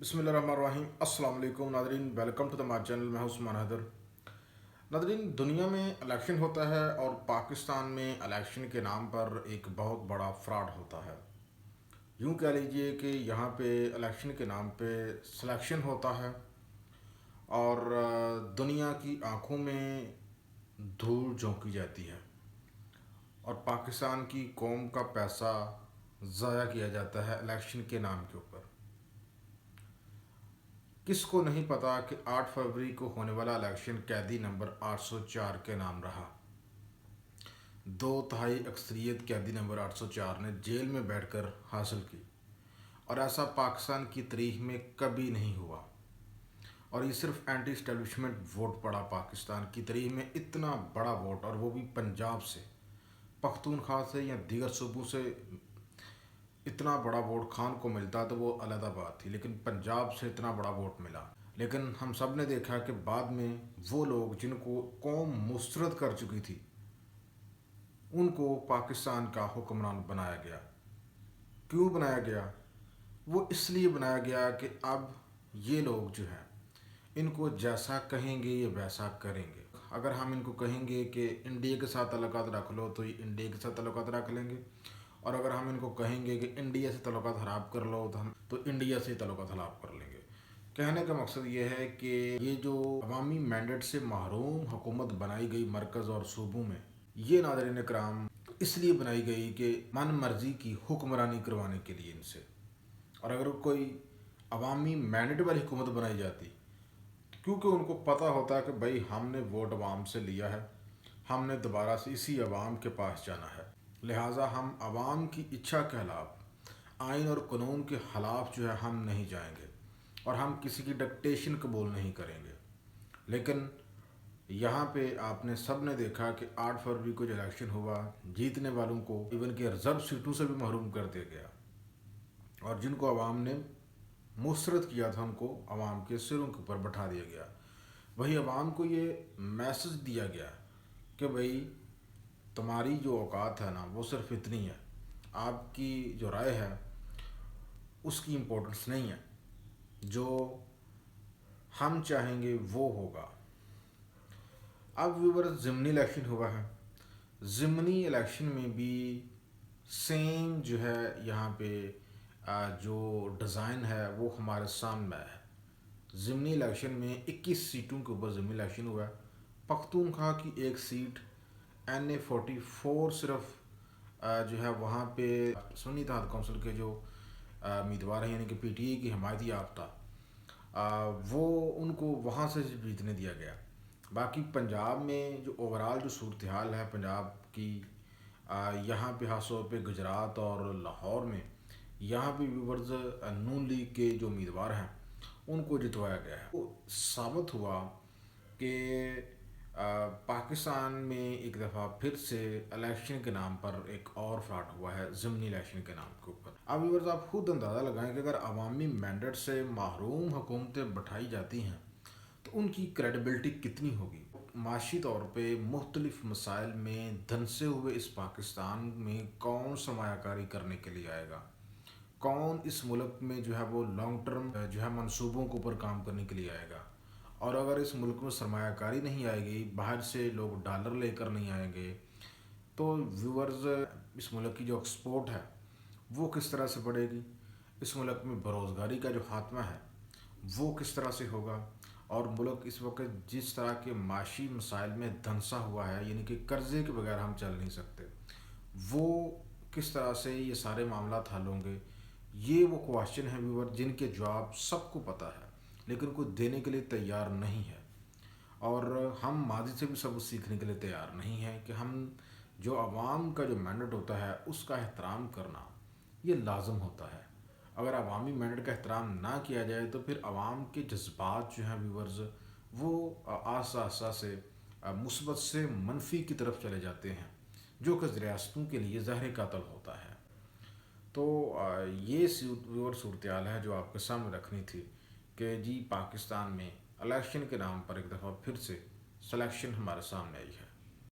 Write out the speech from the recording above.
बिस्मिल्लाहिर्रहमानिर्रहीम। अस्सलाम वालेकुम नादरीन, welcome to the my channel. मैं हूं उस्मान हैदर। नादरीन, दुनिया में इलेक्शन होता है और पाकिस्तान में इलेक्शन के नाम पर एक बहुत बड़ा फ्रॉड होता है। यूं कह लीजिए कि यहाँ पे इलेक्शन के नाम पे सिलेक्शन होता है और दुनिया की आंखों में धूल झोंकी जाती है और पाकिस्तान की कौम का पैसा ज़ाया किया जाता है इलेक्शन के नाम के ऊपर। किसको नहीं पता कि 8 फरवरी को होने वाला इलेक्शन कैदी नंबर 804 के नाम रहा। 2/3 अक्सरियत कैदी नंबर 804 ने जेल में बैठकर हासिल की और ऐसा पाकिस्तान की तारीख में कभी नहीं हुआ। और ये सिर्फ एंटी इस्टेब्लिशमेंट वोट पड़ा पाकिस्तान की तारीख में, इतना बड़ा वोट, और वो भी पंजाब से, पख्तूनख्वा से या दीगर सूबों से इतना बड़ा वोट खान को मिलता तो वो अलग बात थी, लेकिन पंजाब से इतना बड़ा वोट मिला। लेकिन हम सब ने देखा कि बाद में वो लोग जिनको कौम मुस्तरद कर चुकी थी उनको पाकिस्तान का हुक्मरान बनाया गया। क्यों बनाया गया? वो इसलिए बनाया गया कि अब ये लोग जो हैं इनको जैसा कहेंगे ये वैसा करेंगे। अगर हम इनको कहेंगे कि इंडिया के साथ तल्लुकात रख लो तो ये इंडिया के साथ तल्लुकात रख लेंगे, और अगर हम इनको कहेंगे कि इंडिया से तल्लुकात ख़राब कर लो तो इंडिया से तल्लुकात ख़राब कर लेंगे। कहने का मकसद ये है कि ये जो अवामी मैंडेट से महरूम हुकूमत बनाई गई मरकज़ और सूबों में, ये नाज़रीन कराम इसलिए बनाई गई कि मन मर्जी की हुक्मरानी करवाने के लिए इनसे। और अगर कोई अवामी मैंडेट वाली हुकूमत बनाई जाती, क्योंकि उनको पता होता है कि भाई हमने वोट अवाम से लिया है, हमने दोबारा से इसी अवाम के पास जाना है, लिहाजा हम अवाम की इच्छा के खिलाफ, आइन और कानून के खिलाफ जो है हम नहीं जाएंगे और हम किसी की डिक्टेशन कबूल नहीं करेंगे। लेकिन यहाँ पे आपने सब ने देखा कि 8 फरवरी को जो इलेक्शन हुआ, जीतने वालों को इवन के रिजर्व सीटों से भी महरूम कर दिया गया, और जिनको अवाम ने मुसरत किया था उनको अवाम के सिरों के ऊपर बैठा दिया गया। वही अवाम को ये मैसेज दिया गया कि भाई तुम्हारी जो औकात है ना वो सिर्फ इतनी है, आपकी जो राय है उसकी इम्पोर्टेंस नहीं है, जो हम चाहेंगे वो होगा। अब व्यूवर, ज़िमनी इलेक्शन हुआ है। ज़िमनी इलेक्शन में भी सेम जो है यहाँ पे जो डिज़ाइन है वो हमारे सामने है। ज़िमनी इलेक्शन में 21 सीटों के ऊपर ज़िमनी इलेक्शन हुआ है। पख्तूनख्वा की एक सीट NA-44 सिर्फ जो है वहाँ पे सुन्नी इत्तेहाद कौंसिल के जो उम्मीदवार हैं, यानी कि PTI की हिमायत याफ्ता, वो उनको वहाँ से जीतने दिया गया। बाकी पंजाब में जो ओवरऑल जो सूरत हाल है पंजाब की, यहाँ पे खास तौर पे गुजरात और लाहौर में, यहाँ पे व्यूवर्स नून लीग के जो उम्मीदवार हैं उनको जितवाया गया है। वो साबित हुआ कि पाकिस्तान में एक दफ़ा फिर से इलेक्शन के नाम पर एक और फ्रॉड हुआ है ज़िमनी इलेक्शन के नाम के ऊपर। अब व्यूअर्स, आप खुद अंदाज़ा लगाएं कि अगर अवामी मैंडेट से महरूम हुकूमतें बैठाई जाती हैं तो उनकी क्रेडिबिलिटी कितनी होगी। माशी तौर पे मुख्तलिफ मसाइल में धंसे हुए इस पाकिस्तान में कौन सरमायाकारी करने के लिए आएगा, कौन इस मुल्क में जो है वो लॉन्ग टर्म जो है मंसूबों के ऊपर काम करने के लिए आएगा। और अगर इस मुल्क में सरमायाकारी नहीं आएगी, बाहर से लोग डॉलर लेकर नहीं आएंगे, तो व्यूअर्स इस मुल्क की जो एक्सपोर्ट है वो किस तरह से बढ़ेगी, इस मुल्क में बेरोज़गारी का जो खात्मा है वो किस तरह से होगा, और मुल्क इस वक्त जिस तरह के माशी मसाइल में धंसा हुआ है, यानी कि कर्ज़े के बगैर हम चल नहीं सकते, वो किस तरह से ये सारे मामला हल होंगे। ये वो क्वेश्चन है व्यूअर जिनके जवाब सबको पता है लेकिन कोई देने के लिए तैयार नहीं है। और हम माजी से भी सबक सीखने के लिए तैयार नहीं है कि हम जो आवाम का जो मैंडेट होता है उसका एहतराम करना ये लाजम होता है। अगर अवामी मैंडेट का एहतराम ना किया जाए तो फिर आवाम के जज्बात जो हैं व्यूवर्स वो आस्ता आस्ता से मुस्बत से मनफी की तरफ चले जाते हैं, जो कि रियासतों के लिए ज़हर कत्ल होता है। तो ये सूरत हाल है जो आपके सामने रखनी थी कि जी पाकिस्तान में इलेक्शन के नाम पर एक दफ़ा फिर से सिलेक्शन हमारे सामने आई है।